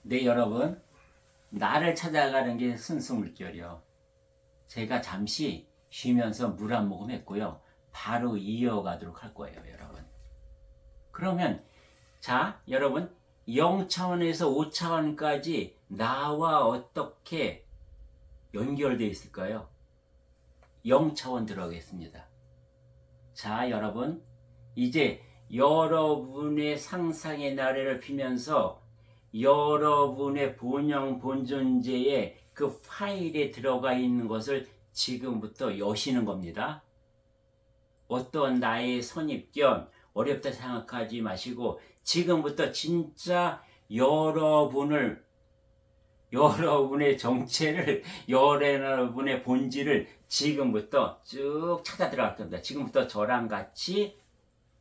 네, 여러분. 나를 찾아가는 게 순수 물결이요. 제가 잠시 쉬면서 물 한 모금 했고요. 바로 이어가도록 할 거예요, 여러분. 그러면, 자, 여러분. 0차원에서 5차원까지 나와 어떻게 연결되어 있을까요? 0차원 들어가겠습니다. 자, 여러분. 이제 여러분의 상상의 나래를 피면서 여러분의 본영 본존재의 그 파일에 들어가 있는 것을 지금부터 여시는 겁니다. 어떤 나의 선입견, 어렵다 생각하지 마시고 지금부터 진짜 여러분의 정체를, 여러분의 본질을 지금부터 쭉 찾아 들어갈 겁니다. 지금부터 저랑 같이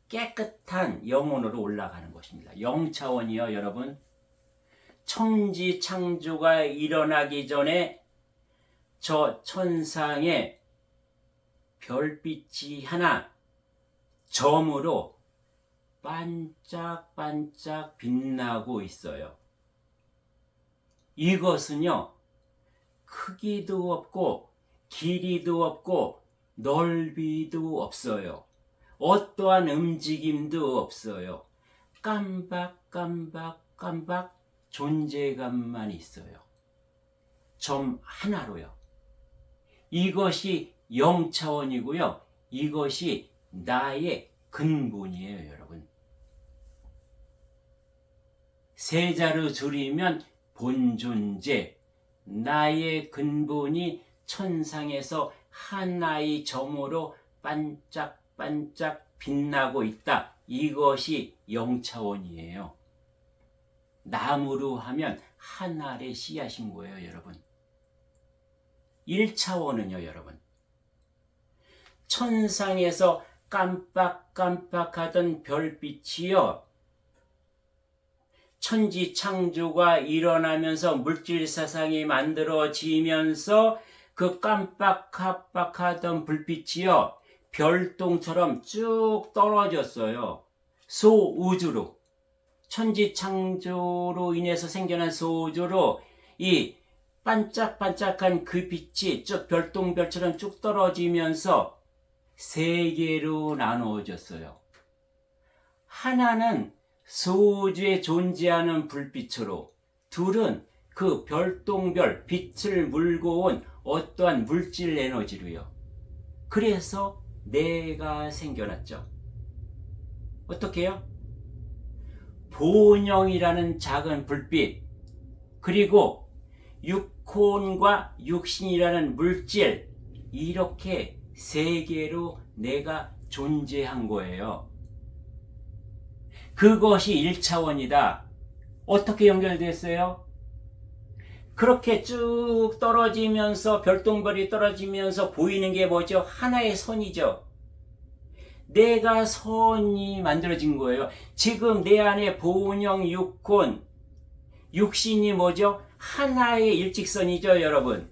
깨끗한 영혼으로 올라가는 것입니다. 0차원이요, 여러분. 천지 창조가 일어나기 전에 저 천상에 별빛이 하나 점으로 반짝반짝 빛나고 있어요. 이것은요, 크기도 없고 길이도 없고 넓이도 없어요. 어떠한 움직임도 없어요. 깜박깜박 존재감만 있어요. 점 하나로요. 이것이 0차원이고요. 이것이 나의 근본이에요, 여러분. 세 자로 줄이면 본존재, 나의 근본이 천상에서 하나의 점으로 반짝반짝 빛나고 있다. 이것이 0차원이에요. 나무로 하면 한 알의 씨앗인 거예요, 여러분. 1차원은요, 여러분. 천상에서 깜빡깜빡하던 별빛이요. 천지 창조가 일어나면서 물질 세상이 만들어지면서 그 깜빡깜빡하던 불빛이요. 별똥처럼 쭉 떨어졌어요. 소우주로. 천지 창조로 인해서 생겨난 소우주로 이 반짝반짝한 그 빛이 쭉 별똥별처럼 쭉 떨어지면서 세 개로 나누어졌어요. 하나는 소우주에 존재하는 불빛으로, 둘은 그 별똥별 빛을 물고 온 어떠한 물질 에너지로요. 그래서 내가 생겨났죠. 어떻게요? 본영이라는 작은 불빛, 그리고 육혼과 육신이라는 물질, 이렇게 세 개로 내가 존재한 거예요. 그것이 1차원이다. 어떻게 연결됐어요? 그렇게 쭉 떨어지면서 별똥별이 떨어지면서 보이는 게 뭐죠? 하나의 선이죠. 내가 선이 만들어진 거예요. 지금 내 안에 본영 육혼, 육신이 뭐죠? 하나의 일직선이죠, 여러분.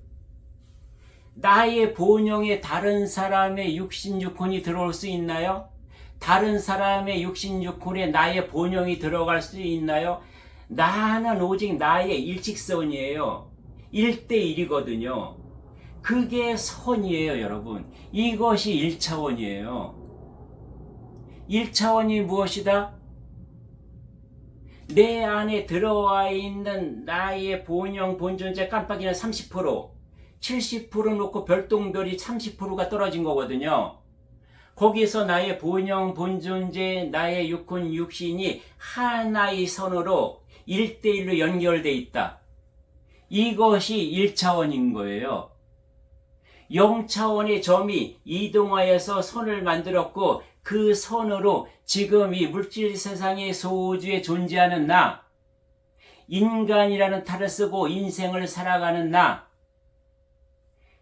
나의 본영에 다른 사람의 육신 육혼이 들어올 수 있나요? 다른 사람의 육신 육혼에 나의 본영이 들어갈 수 있나요? 나는 오직 나의 일직선이에요. 1대1이거든요. 그게 선이에요, 여러분. 이것이 1차원이에요. 1차원이 무엇이다? 내 안에 들어와 있는 나의 본영, 본존재 깜빡이는 30%, 70% 놓고 별똥별이 30%가 떨어진 거거든요. 거기서 나의 본영, 본존재, 나의 육혼, 육신이 하나의 선으로 1대1로 연결되어 있다. 이것이 1차원인 거예요. 0차원의 점이 이동하여서 선을 만들었고 그 선으로 지금 이 물질 세상의 소우주에 존재하는 나, 인간이라는 탈을 쓰고 인생을 살아가는 나,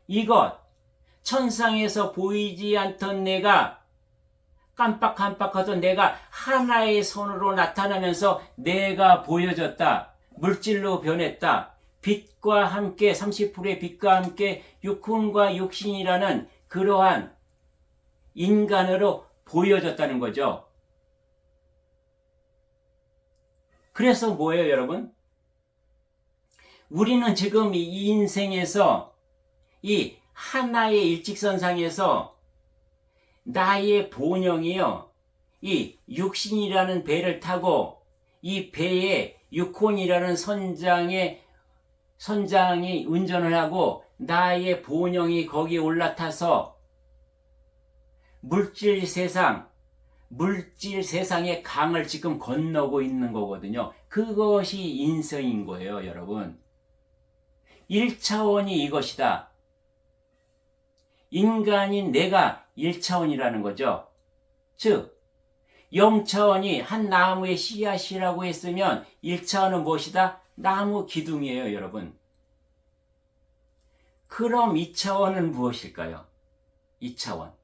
이것, 천상에서 보이지 않던 내가, 깜빡깜빡하던 내가 하나의 선으로 나타나면서 내가 보여졌다. 물질로 변했다. 빛과 함께 30%의 빛과 함께 육혼과 육신이라는 그러한 인간으로 보여졌다는 거죠. 그래서 뭐예요, 여러분? 우리는 지금 이 인생에서 이 하나의 일직선상에서 나의 본영이요, 이 육신이라는 배를 타고 이 배에 육혼이라는 선장이 운전을 하고 나의 본영이 거기에 올라타서 물질 세상의 강을 지금 건너고 있는 거거든요. 그것이 인생인 거예요, 여러분. 1차원이 이것이다. 인간인 내가 1차원이라는 거죠. 즉 0차원이 한 나무의 씨앗이라고 했으면 1차원은 무엇이다? 나무 기둥이에요, 여러분. 그럼 2차원은 무엇일까요? 2차원.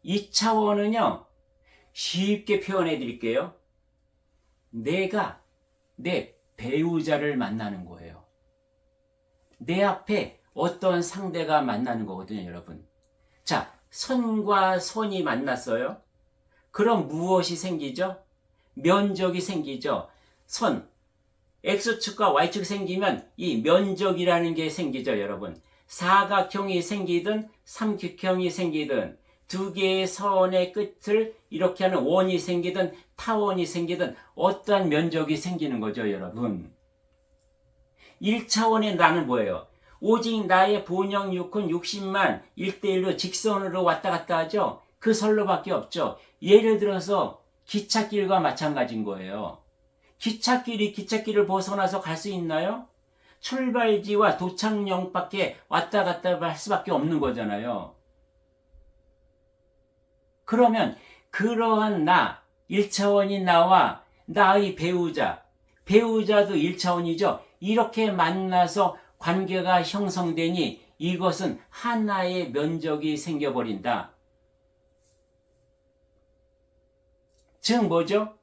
2차원은요, 쉽게 표현해 드릴게요. 내가 내 배우자를 만나는 거예요. 내 앞에 어떤 상대가 만나는 거거든요, 여러분. 자, 선과 선이 만났어요. 그럼 무엇이 생기죠? 면적이 생기죠. 선, X축과 Y축 생기면 이 면적이라는 게 생기죠, 여러분. 사각형이 생기든 삼각형이 생기든 두 개의 선의 끝을 이렇게 하는 원이 생기든 타원이 생기든 어떠한 면적이 생기는 거죠, 여러분. 1차원의 나는 뭐예요? 오직 나의 본영 육혼 육신만 1대1로 직선으로 왔다 갔다 하죠. 그 선로밖에 없죠. 예를 들어서 기찻길과 마찬가지인 거예요. 기찻길을 벗어나서 갈 수 있나요? 출발지와 도착역밖에 왔다 갔다 할 수밖에 없는 거잖아요. 그러면 그러한 나, 1차원인 나와 나의 배우자도 1차원이죠. 이렇게 만나서 관계가 형성되니 이것은 하나의 면적이 생겨버린다. 즉 뭐죠?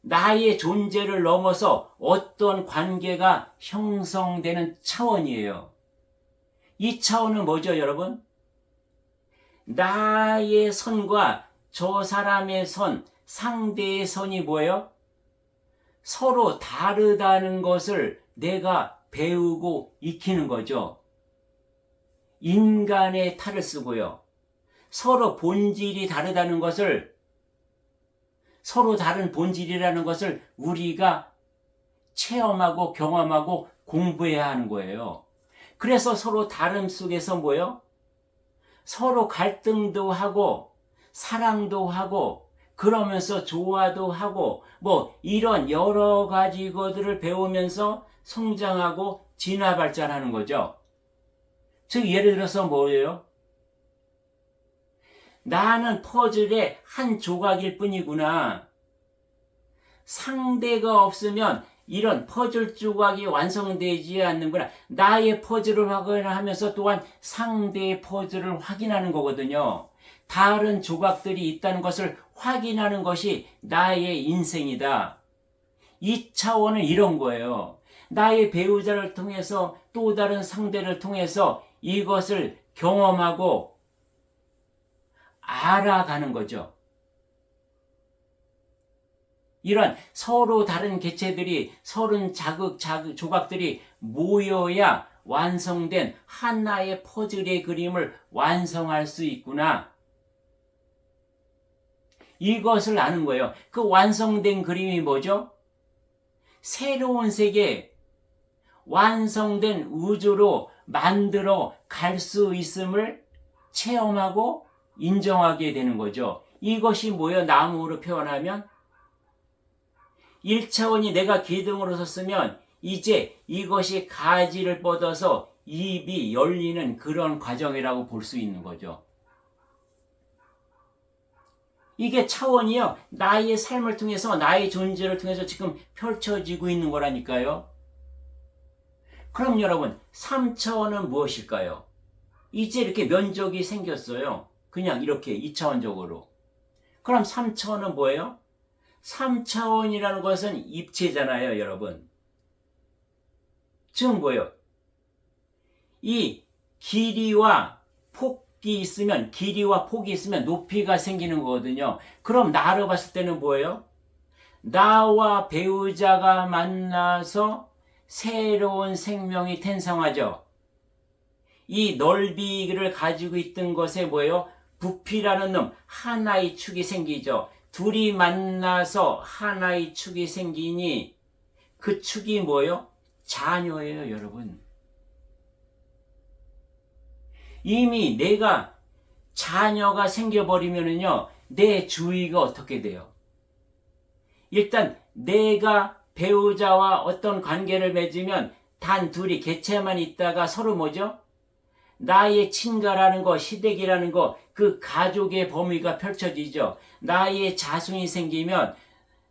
나의 존재를 넘어서 어떤 관계가 형성되는 차원이에요. 이 차원은 뭐죠, 여러분? 나의 선과 저 사람의 선, 상대의 선이 뭐예요? 서로 다르다는 것을 내가 배우고 익히는 거죠. 인간의 탈을 쓰고요. 서로 본질이 다르다는 것을, 서로 다른 본질이라는 것을 우리가 체험하고 경험하고 공부해야 하는 거예요. 그래서 서로 다름 속에서 뭐예요? 서로 갈등도 하고 사랑도 하고 그러면서 조화도 하고 뭐 이런 여러 가지 것들을 배우면서 성장하고 진화 발전하는 거죠. 즉 예를 들어서 뭐예요? 나는 퍼즐의 한 조각일 뿐이구나. 상대가 없으면 이런 퍼즐 조각이 완성되지 않는구나. 나의 퍼즐을 확인하면서 또한 상대의 퍼즐을 확인하는 거거든요. 다른 조각들이 있다는 것을 확인하는 것이 나의 인생이다. 이 차원은 이런 거예요. 나의 배우자를 통해서 또 다른 상대를 통해서 이것을 경험하고 알아가는 거죠. 이런 서로 다른 개체들이 서른 조각들이 모여야 완성된 하나의 퍼즐의 그림을 완성할 수 있구나. 이것을 아는 거예요. 그 완성된 그림이 뭐죠? 새로운 세계, 완성된 우주로 만들어 갈 수 있음을 체험하고 인정하게 되는 거죠. 이것이 뭐예요? 나무로 표현하면 1차원이 내가 기둥으로 섰으면 이제 이것이 가지를 뻗어서 잎이 열리는 그런 과정이라고 볼 수 있는 거죠. 이게 차원이요. 나의 삶을 통해서 나의 존재를 통해서 지금 펼쳐지고 있는 거라니까요. 그럼 여러분 3차원은 무엇일까요? 이제 이렇게 면적이 생겼어요. 그냥 이렇게 2차원적으로. 그럼 3차원은 뭐예요? 3차원이라는 것은 입체잖아요, 여러분. 즉 뭐예요? 이 길이와 폭이 있으면 높이가 생기는 거거든요. 그럼 나로 봤을 때는 뭐예요? 나와 배우자가 만나서 새로운 생명이 탄생하죠. 이 넓이를 가지고 있던 것에 뭐예요? 부피라는 놈, 하나의 축이 생기죠. 둘이 만나서 하나의 축이 생기니 그 축이 뭐예요? 자녀예요, 여러분. 이미 내가 자녀가 생겨버리면은요, 내 주위가 어떻게 돼요? 일단 내가 배우자와 어떤 관계를 맺으면 단 둘이 객체만 있다가 서로 뭐죠? 나의 친가라는 거, 시댁이라는 거, 그 가족의 범위가 펼쳐지죠. 나의 자손이 생기면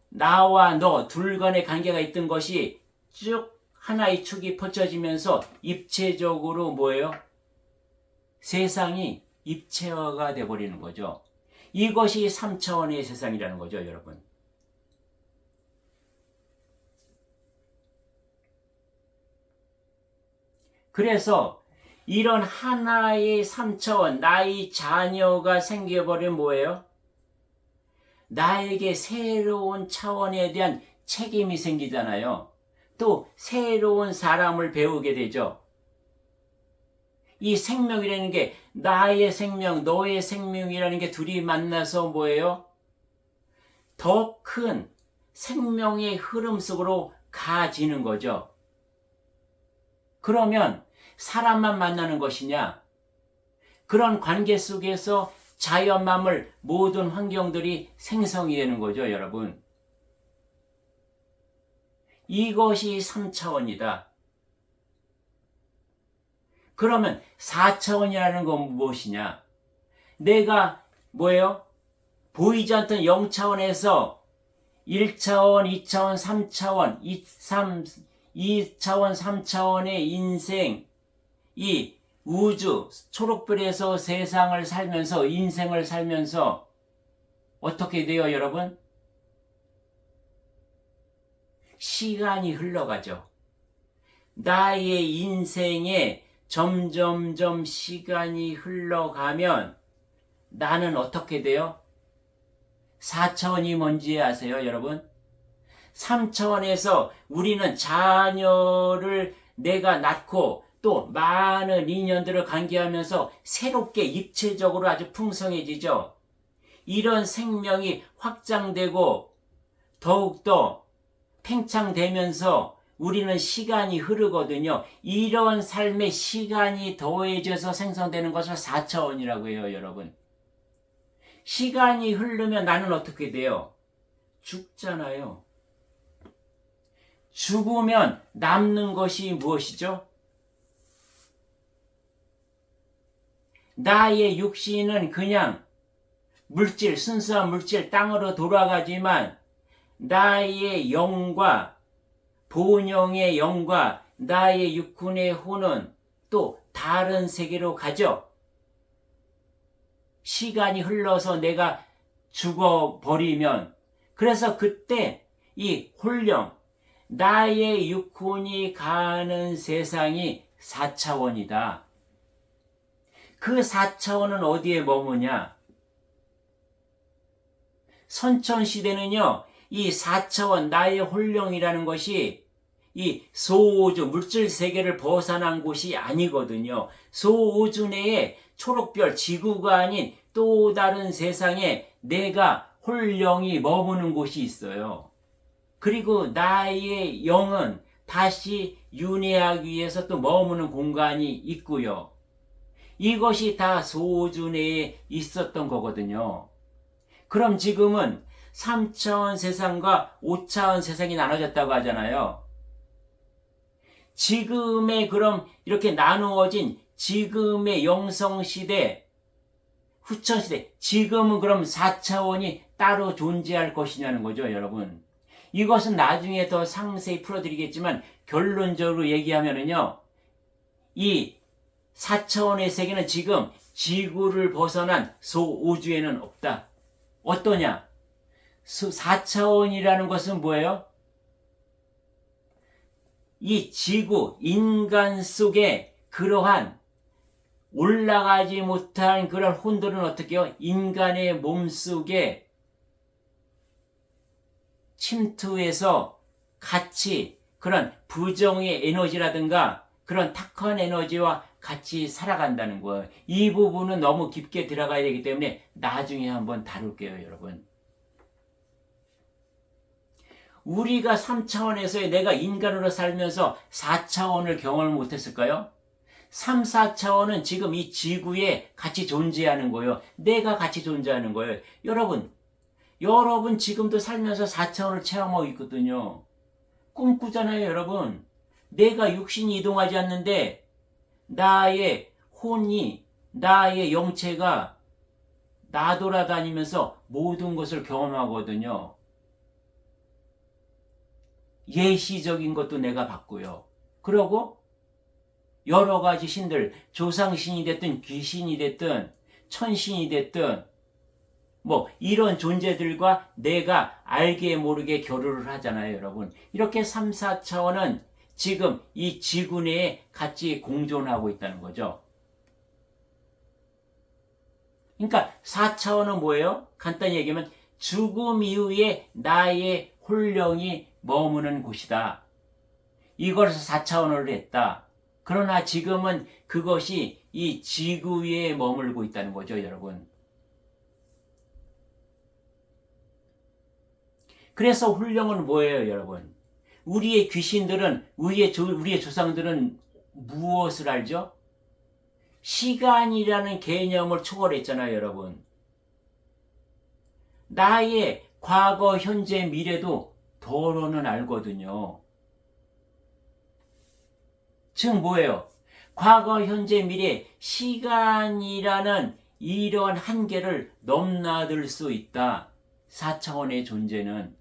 나와 너 둘 간의 관계가 있던 것이 쭉 하나의 축이 펼쳐지면서 입체적으로 뭐예요? 세상이 입체화가 돼버리는 거죠. 이것이 3차원의 세상이라는 거죠, 여러분. 그래서 이런 하나의 3차원, 나의 자녀가 생겨버리면 뭐예요? 나에게 새로운 차원에 대한 책임이 생기잖아요. 또 새로운 사람을 배우게 되죠. 이 생명이라는 게 나의 생명, 너의 생명이라는 게 둘이 만나서 뭐예요? 더 큰 생명의 흐름 속으로 가지는 거죠. 그러면 사람만 만나는 것이냐? 그런 관계 속에서 자연만물 모든 환경들이 생성이 되는 거죠, 여러분. 이것이 3차원이다. 그러면 4차원이라는 건 무엇이냐? 내가 뭐예요? 보이지 않던 0차원에서 1차원, 2차원, 3차원, 2차원, 3차원의 인생, 이 우주, 초록별에서 세상을 살면서, 인생을 살면서 어떻게 돼요, 여러분? 시간이 흘러가죠. 나의 인생에 점점점 시간이 흘러가면 나는 어떻게 돼요? 4차원이 뭔지 아세요, 여러분? 3차원에서 우리는 자녀를 내가 낳고 또 많은 인연들을 관계하면서 새롭게 입체적으로 아주 풍성해지죠. 이런 생명이 확장되고 더욱더 팽창되면서 우리는 시간이 흐르거든요. 이런 삶의 시간이 더해져서 생성되는 것을 4차원이라고 해요, 여러분. 시간이 흐르면 나는 어떻게 돼요? 죽잖아요. 죽으면 남는 것이 무엇이죠? 나의 육신은 그냥 물질, 순수한 물질, 땅으로 돌아가지만 나의 영과 본영의 영과 나의 육군의 혼은 또 다른 세계로 가죠. 시간이 흘러서 내가 죽어버리면, 그래서 그때 이 혼령, 나의 육혼이 가는 세상이 4차원이다. 그 4차원은 어디에 머무냐? 선천시대는요, 이 4차원, 나의 혼령이라는 것이 이 소우주, 물질 세계를 벗어난 곳이 아니거든요. 소우주 내에 초록별, 지구가 아닌 또 다른 세상에 내가 혼령이 머무는 곳이 있어요. 그리고 나의 영은 다시 윤회하기 위해서 또 머무는 공간이 있고요. 이것이 다 소우주 내에 있었던 거거든요. 그럼 지금은 3차원 세상과 5차원 세상이 나눠졌다고 하잖아요. 지금의 그럼 이렇게 나누어진 지금의 영성시대, 후천시대, 지금은 그럼 4차원이 따로 존재할 것이냐는 거죠, 여러분. 이것은 나중에 더 상세히 풀어드리겠지만 결론적으로 얘기하면은요, 이 4차원의 세계는 지금 지구를 벗어난 소우주에는 없다. 어떠냐? 4차원이라는 것은 뭐예요? 이 지구, 인간 속에 그러한 올라가지 못한 그런 혼들은 어떻게 해요? 인간의 몸 속에 침투해서 같이 그런 부정의 에너지라든가 그런 탁한 에너지와 같이 살아간다는 거예요. 이 부분은 너무 깊게 들어가야 되기 때문에 나중에 한번 다룰게요, 여러분. 우리가 3차원에서의 내가 인간으로 살면서 4차원을 경험을 못했을까요? 3, 4차원은 지금 이 지구에 같이 존재하는 거예요. 내가 같이 존재하는 거예요. 여러분 지금도 살면서 4차원을 체험하고 있거든요. 꿈꾸잖아요, 여러분. 내가 육신이 이동하지 않는데 나의 혼이, 나의 영체가 나돌아다니면서 모든 것을 경험하거든요. 예시적인 것도 내가 봤고요. 그러고 여러 가지 신들, 조상신이 됐든 귀신이 됐든 천신이 됐든 뭐 이런 존재들과 내가 알게 모르게 교류를 하잖아요, 여러분. 이렇게 3, 4차원은 지금 이 지구 내에 같이 공존하고 있다는 거죠. 그러니까 4차원은 뭐예요? 간단히 얘기하면 죽음 이후에 나의 혼령이 머무는 곳이다. 이것을 4차원으로 했다. 그러나 지금은 그것이 이 지구 위에 머물고 있다는 거죠, 여러분. 그래서 혼령은 뭐예요, 여러분? 우리의 귀신들은, 우리의 조상들은 무엇을 알죠? 시간이라는 개념을 초월했잖아요, 여러분. 나의 과거, 현재, 미래도 도로는 알거든요. 즉 뭐예요? 과거, 현재, 미래, 시간이라는 이러한 한계를 넘나들 수 있다. 4차원의 존재는.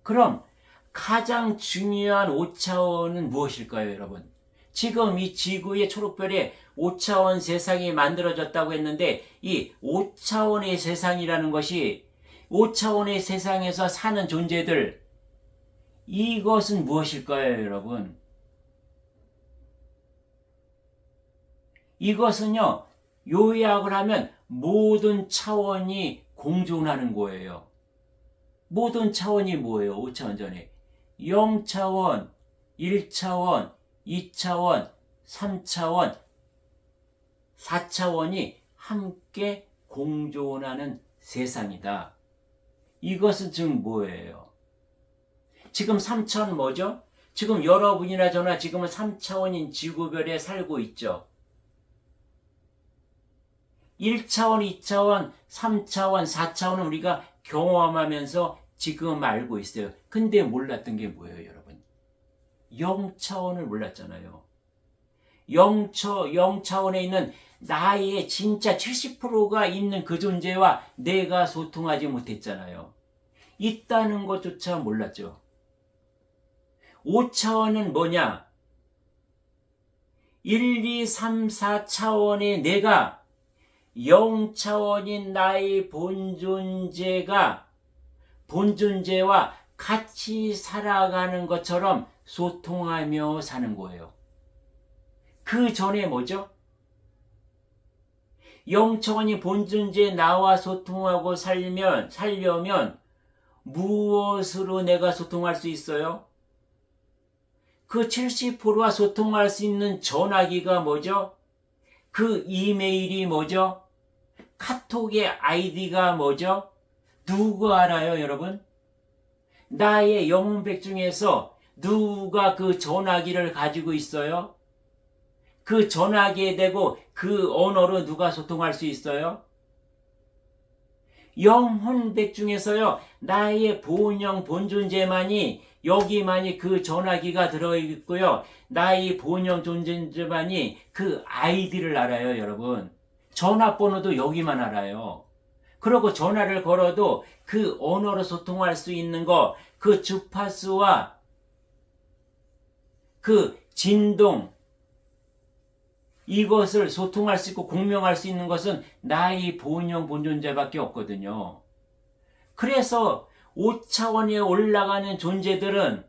그럼 가장 중요한 5차원은 무엇일까요, 여러분? 지금 이 지구의 초록별에 5차원 세상이 만들어졌다고 했는데 이 5차원의 세상이라는 것이 5차원의 세상에서 사는 존재들, 이것은 무엇일까요, 여러분? 이것은요, 요약을 하면 모든 차원이 공존하는 거예요. 모든 차원이 뭐예요? 5차원 전에 0차원, 1차원, 2차원, 3차원, 4차원이 함께 공존하는 세상이다. 이것은 지금 뭐예요? 지금 3차원 뭐죠? 지금 여러분이나 저나 지금은 3차원인 지구별에 살고 있죠. 1차원, 2차원, 3차원, 4차원은 우리가 경험하면서 지금 알고 있어요. 근데 몰랐던 게 뭐예요, 여러분? 0차원을 몰랐잖아요. 0차원에 있는 나의 진짜 70%가 있는 그 존재와 내가 소통하지 못했잖아요. 있다는 것조차 몰랐죠. 5차원은 뭐냐? 1, 2, 3, 4차원의 내가 0차원인 나의 본존재와 같이 살아가는 것처럼 소통하며 사는 거예요. 그 전에 뭐죠? 0차원이 본존재 나와 소통하고 살려면 무엇으로 내가 소통할 수 있어요? 그 70%와 소통할 수 있는 전화기가 뭐죠? 그 이메일이 뭐죠? 카톡의 아이디가 뭐죠? 누구 알아요, 여러분? 나의 영혼백 중에서 누가 그 전화기를 가지고 있어요? 그 전화기에 대고 그 언어로 누가 소통할 수 있어요? 영혼백 중에서요, 나의 본영, 본존재만이 여기만이 그 전화기가 들어있고요. 나의 본영 존재만이 그 아이디를 알아요, 여러분. 전화번호도 여기만 알아요. 그리고 전화를 걸어도 그 언어로 소통할 수 있는 거, 그 주파수와 그 진동, 이것을 소통할 수 있고 공명할 수 있는 것은 나의 본영, 본존재밖에 없거든요. 그래서 5차원에 올라가는 존재들은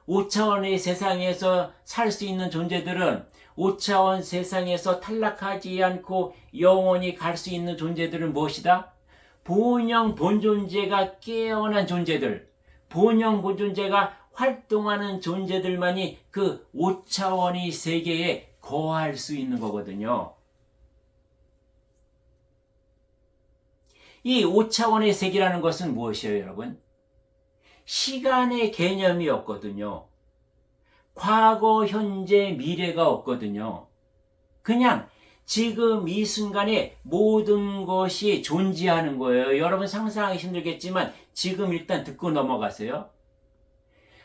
5차원의 세상에서 살 수 있는 존재들은 5차원 세상에서 탈락하지 않고 영원히 갈 수 있는 존재들은 무엇이다? 본영 본존재가 깨어난 존재들, 본영 본존재가 활동하는 존재들만이 그 5차원의 세계에 거할 수 있는 거거든요. 이 5차원의 세계라는 것은 무엇이에요, 여러분? 시간의 개념이 없거든요. 과거, 현재, 미래가 없거든요. 그냥 지금 이 순간에 모든 것이 존재하는 거예요. 여러분 상상하기 힘들겠지만 지금 일단 듣고 넘어가세요.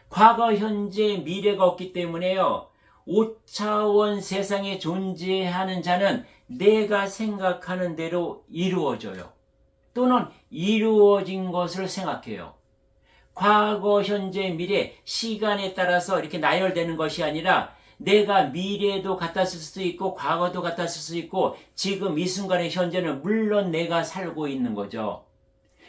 과거, 현재, 미래가 없기 때문에요. 5차원 세상에 존재하는 자는 내가 생각하는 대로 이루어져요. 또는 이루어진 것을 생각해요. 과거, 현재, 미래, 시간에 따라서 이렇게 나열되는 것이 아니라 내가 미래도 갖다 쓸 수 있고 과거도 갖다 쓸 수 있고 지금 이 순간의 현재는 물론 내가 살고 있는 거죠.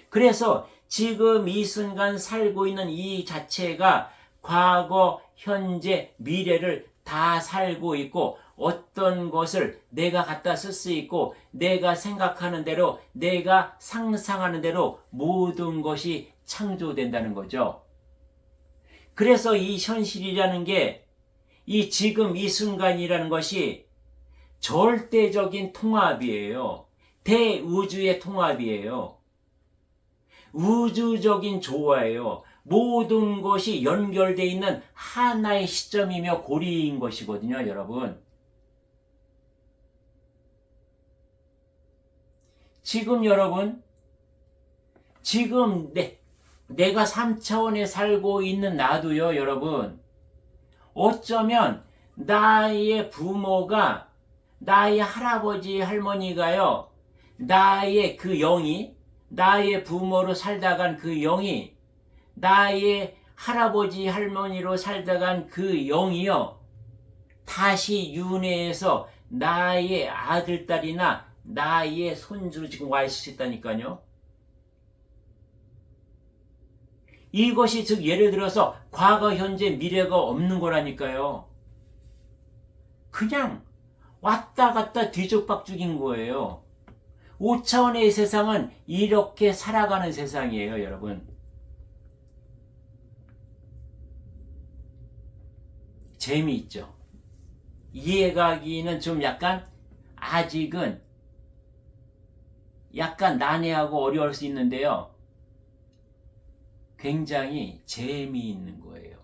그래서 지금 이 순간 살고 있는 이 자체가 과거, 현재, 미래를 다 살고 있고 어떤 것을 내가 갖다 쓸 수 있고 내가 생각하는 대로 내가 상상하는 대로 모든 것이 창조된다는 거죠. 그래서 이 현실이라는 게 이 지금 이 순간이라는 것이 절대적인 통합이에요. 대우주의 통합이에요. 우주적인 조화예요. 모든 것이 연결되어 있는 하나의 시점이며 고리인 것이거든요, 여러분. 지금 여러분, 지금 내가 3차원에 살고 있는 나도요, 여러분. 어쩌면 나의 부모가, 나의 할아버지, 할머니가요, 나의 그 영이, 나의 부모로 살다간 그 영이, 나의 할아버지, 할머니로 살다간 그 영이요, 다시 윤회해서 나의 아들, 딸이나 나의 손주로 지금 와 있을 수 있다니까요. 이것이 즉 예를 들어서 과거, 현재, 미래가 없는 거라니까요. 그냥 왔다 갔다 뒤죽박죽인 거예요. 5차원의 세상은 이렇게 살아가는 세상이에요, 여러분. 재미있죠? 이해가기는 좀 아직은 약간 난해하고 어려울 수 있는데요. 굉장히 재미있는 거예요.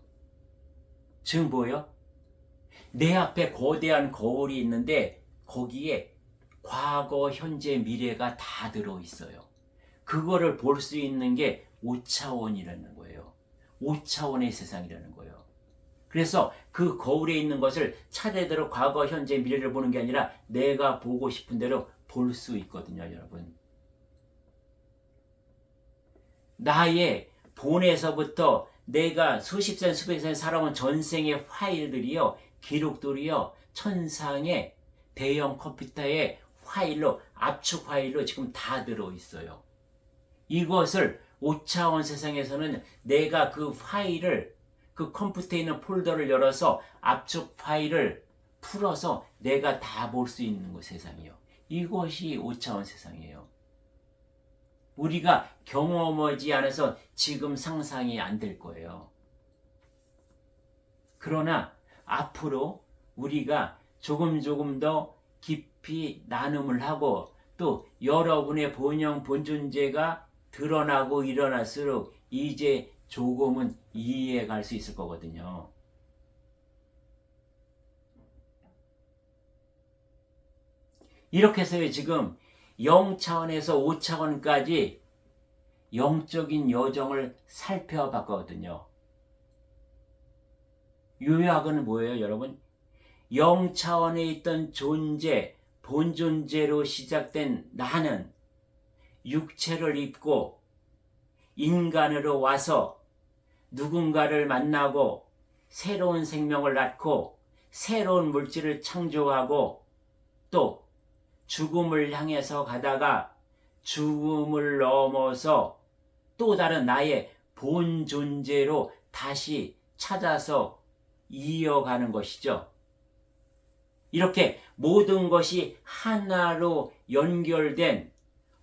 지금 뭐요? 내 앞에 거대한 거울이 있는데 거기에 과거, 현재, 미래가 다 들어있어요. 그거를 볼 수 있는 게 5차원이라는 거예요. 5차원의 세상이라는 거예요. 그래서 그 거울에 있는 것을 차례대로 과거, 현재, 미래를 보는 게 아니라 내가 보고 싶은 대로 볼 수 있거든요, 여러분. 나의 본에서부터 내가 수십 년, 수백 년 살아온 전생의 파일들이요, 기록들이요, 천상의 대형 컴퓨터의 파일로, 압축 파일로 지금 다 들어있어요. 이것을 5차원 세상에서는 내가 그 파일을, 그 컴퓨터에 있는 폴더를 열어서 압축 파일을 풀어서 내가 다 볼 수 있는 세상이요. 이것이 5차원 세상이에요. 우리가 경험하지 않아서 지금 상상이 안 될 거예요. 그러나 앞으로 우리가 조금 더 깊이 나눔을 하고 또 여러분의 본영 본존재가 드러나고 일어날수록 이제 조금은 이해해 갈 수 있을 거거든요. 이렇게 해서 지금 0차원에서 5차원까지 영적인 여정을 살펴봤거든요. 요약은 뭐예요, 여러분? 0차원에 있던 존재, 본존재로 시작된 나는 육체를 입고 인간으로 와서 누군가를 만나고 새로운 생명을 낳고 새로운 물질을 창조하고 또 죽음을 향해서 가다가 죽음을 넘어서 또 다른 나의 본 존재로 다시 찾아서 이어가는 것이죠. 이렇게 모든 것이 하나로 연결된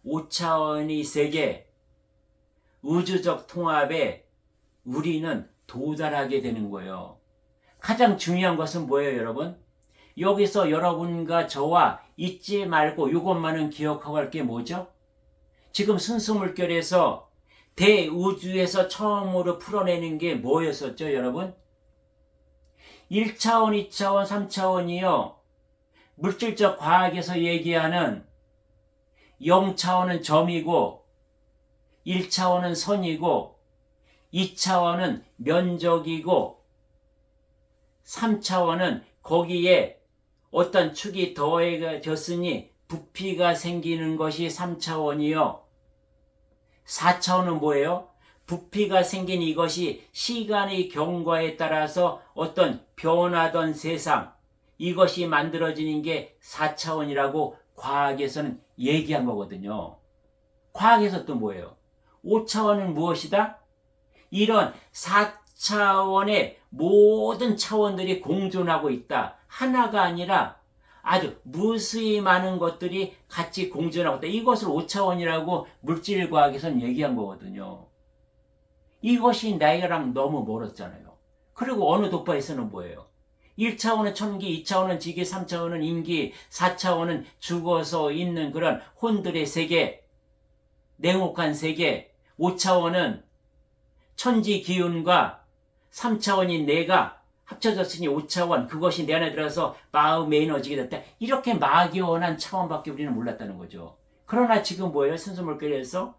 5차원의 세계, 우주적 통합에 우리는 도달하게 되는 거예요. 가장 중요한 것은 뭐예요, 여러분? 여기서 여러분과 저와 잊지 말고 이것만은 기억하고 할 게 뭐죠? 지금 순수물결에서 대우주에서 처음으로 풀어내는 게 뭐였었죠, 여러분? 1차원, 2차원, 3차원이요. 물질적 과학에서 얘기하는 0차원은 점이고 1차원은 선이고 2차원은 면적이고 3차원은 거기에 어떤 축이 더해졌으니 부피가 생기는 것이 3차원이요. 4차원은 뭐예요? 부피가 생긴 이것이 시간의 경과에 따라서 어떤 변하던 세상, 이것이 만들어지는 게 4차원이라고 과학에서는 얘기한 거거든요. 과학에서 또 뭐예요? 5차원은 무엇이다? 이런 4차원의 모든 차원들이 공존하고 있다. 하나가 아니라 아주 무수히 많은 것들이 같이 공존하고 있다. 이것을 5차원이라고 물질과학에서는 얘기한 거거든요. 이것이 나이랑 너무 멀었잖아요. 그리고 어느 독파에서는 뭐예요? 1차원은 천기, 2차원은 지기, 3차원은 인기, 4차원은 죽어서 있는 그런 혼들의 세계, 냉혹한 세계, 5차원은 천지 기운과 3차원인 내가 합쳐졌으니 5차원, 그것이 내 안에 들어서 마음의 에너지가 됐다. 이렇게 막연한 차원밖에 우리는 몰랐다는 거죠. 그러나 지금 뭐예요? 순수물결에서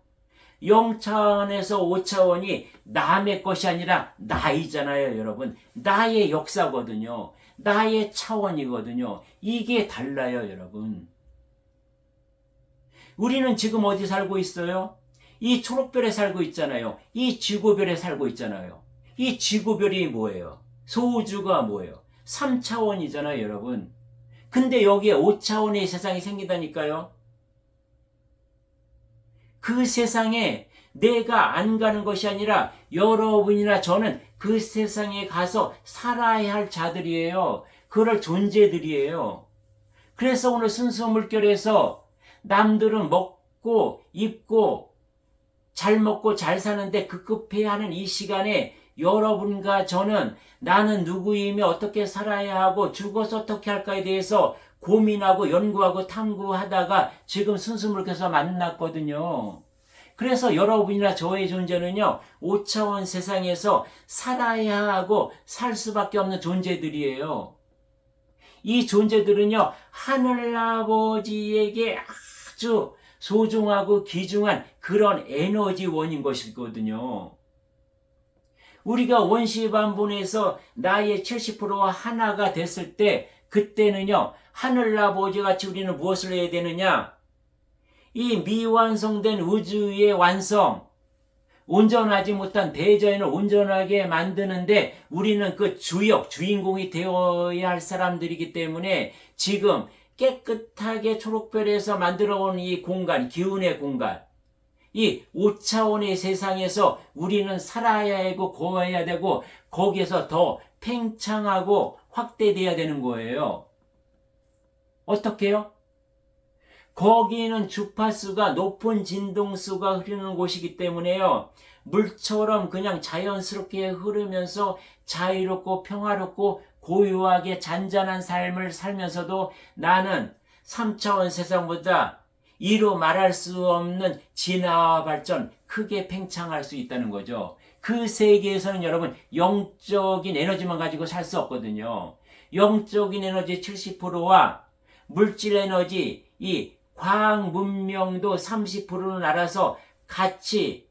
0차원에서 5차원이 남의 것이 아니라 나이잖아요, 여러분. 나의 역사거든요. 나의 차원이거든요. 이게 달라요, 여러분. 우리는 지금 어디 살고 있어요? 이 초록별에 살고 있잖아요. 이 지구별에 살고 있잖아요. 이 지구별이 뭐예요? 소우주가 뭐예요? 3차원이잖아요, 여러분. 근데 여기에 5차원의 세상이 생긴다니까요. 그 세상에 내가 안 가는 것이 아니라 여러분이나 저는 그 세상에 가서 살아야 할 자들이에요. 그럴 존재들이에요. 그래서 오늘 순수물결에서 남들은 먹고 입고 잘 먹고 잘 사는데 급급해하는 이 시간에 여러분과 저는 나는 누구이며 어떻게 살아야 하고 죽어서 어떻게 할까에 대해서 고민하고 연구하고 탐구하다가 지금 순수물결에서 만났거든요. 그래서 여러분이나 저의 존재는요, 5차원 세상에서 살아야 하고 살 수밖에 없는 존재들이에요. 이 존재들은요, 하늘아버지에게 아주 소중하고 귀중한 그런 에너지원인 것이거든요. 우리가 원시반분에서 나의 70%와 하나가 됐을 때 그때는요, 하늘아버지 같이 우리는 무엇을 해야 되느냐? 이 미완성된 우주의 완성, 온전하지 못한 대자연을 온전하게 만드는데 우리는 그 주인공이 되어야 할 사람들이기 때문에 지금 깨끗하게 초록별에서 만들어온 이 공간, 기운의 공간, 이 5차원의 세상에서 우리는 살아야 하고 거해야 되고 거기에서 더 팽창하고 확대돼야 되는 거예요. 어떻게요? 거기는 주파수가 높은 진동수가 흐르는 곳이기 때문에요. 물처럼 그냥 자연스럽게 흐르면서 자유롭고 평화롭고 고요하게 잔잔한 삶을 살면서도 나는 3차원 세상보다 이루 말할 수 없는 진화와 발전, 크게 팽창할 수 있다는 거죠. 그 세계에서는 여러분 영적인 에너지만 가지고 살 수 없거든요. 영적인 에너지 70%와 물질 에너지, 이 과학 문명도 30%는 알아서 같이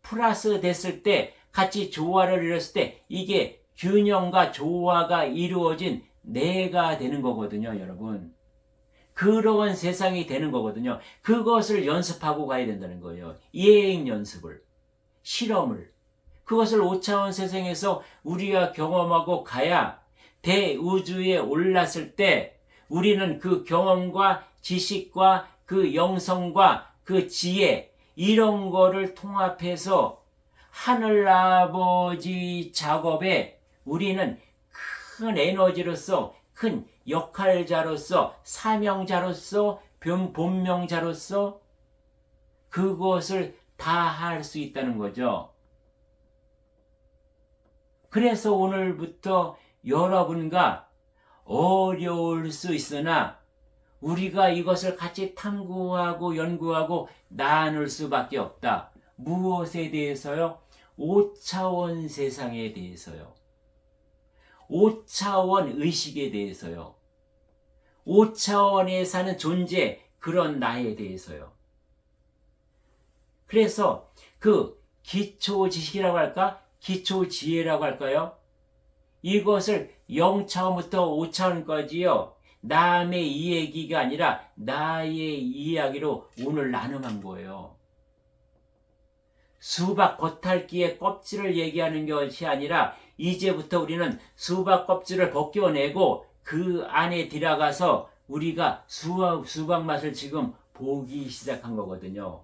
플러스 됐을 때, 같이 조화를 이뤘을 때 이게 균형과 조화가 이루어진 내가 되는 거거든요, 여러분. 그런 세상이 되는 거거든요. 그것을 연습하고 가야 된다는 거예요. 예행 연습을, 실험을. 그것을 5차원 세상에서 우리가 경험하고 가야 대우주에 올랐을 때 우리는 그 경험과 지식과 그 영성과 그 지혜, 이런 거를 통합해서 하늘아버지 작업에 우리는 큰 에너지로서, 큰 역할자로서, 사명자로서, 본명자로서 그것을 다 할 수 있다는 거죠. 그래서 오늘부터 여러분과 어려울 수 있으나 우리가 이것을 같이 탐구하고 연구하고 나눌 수밖에 없다. 무엇에 대해서요? 5차원 세상에 대해서요. 5차원 의식에 대해서요. 5차원에 사는 존재, 그런 나에 대해서요. 그래서 그 기초 지식이라고 할까? 기초 지혜라고 할까요? 이것을 0차원부터 5차원까지요. 남의 이야기가 아니라 나의 이야기로 오늘 나눔한 거예요. 수박 겉핥기의 껍질을 얘기하는 것이 아니라 이제부터 우리는 수박 껍질을 벗겨내고 그 안에 들어가서 우리가 수박 맛을 지금 보기 시작한 거거든요.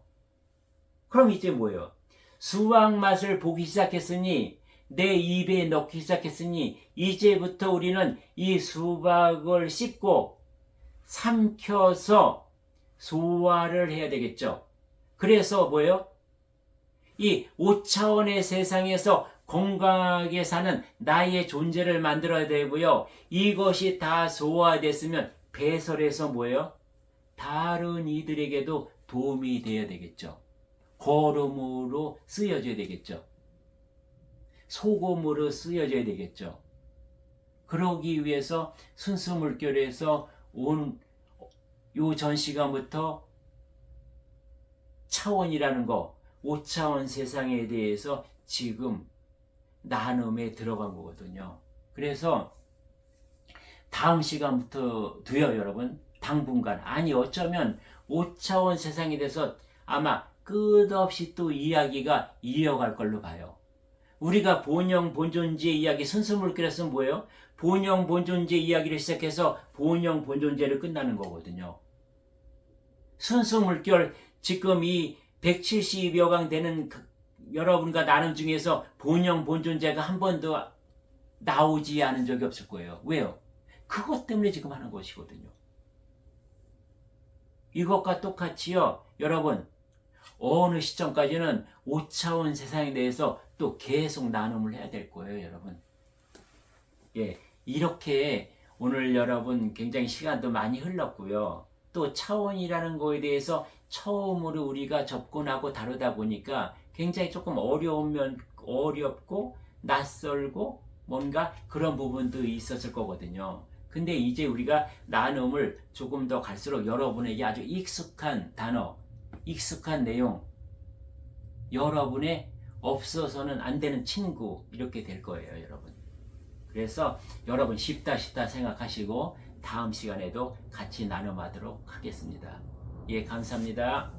그럼 이제 뭐예요? 수박 맛을 보기 시작했으니 내 입에 넣기 시작했으니 이제부터 우리는 이 수박을 씹고 삼켜서 소화를 해야 되겠죠. 그래서 뭐예요? 이 5차원의 세상에서 건강하게 사는 나의 존재를 만들어야 되고요. 이것이 다 소화됐으면 배설해서 뭐예요? 다른 이들에게도 도움이 되어야 되겠죠. 거름으로 쓰여져야 되겠죠. 소금으로 쓰여져야 되겠죠. 그러기 위해서 순수 물결에서 온 요 전 시간부터 차원이라는 거, 5차원 세상에 대해서 지금 나눔에 들어간 거거든요. 그래서 다음 시간부터도요, 여러분, 당분간, 아니 어쩌면 5차원 세상에 대해서 아마 끝없이 또 이야기가 이어갈 걸로 봐요. 우리가 본영 본존재 이야기 순수물결에서 뭐예요? 본영 본존재 이야기를 시작해서 본영 본존재를 끝나는 거거든요. 순수물결 지금 이 170여 강 되는 여러분과 나눔 중에서 본영 본존재가 한 번도 나오지 않은 적이 없을 거예요. 왜요? 그것 때문에 지금 하는 것이거든요. 이것과 똑같이요, 여러분, 어느 시점까지는 5차원 세상에 대해서 또 계속 나눔을 해야 될 거예요, 여러분. 예, 이렇게 오늘 여러분 굉장히 시간도 많이 흘렀고요. 또 차원이라는 거에 대해서 처음으로 우리가 접근하고 다루다 보니까 굉장히 조금 어렵고 낯설고 뭔가 그런 부분도 있었을 거거든요. 근데 이제 우리가 나눔을 조금 더 갈수록 여러분에게 아주 익숙한 단어, 익숙한 내용, 여러분의 없어서는 안 되는 친구, 이렇게 될 거예요, 여러분. 그래서 여러분 쉽다 생각하시고 다음 시간에도 같이 나눔하도록 하겠습니다. 예, 감사합니다.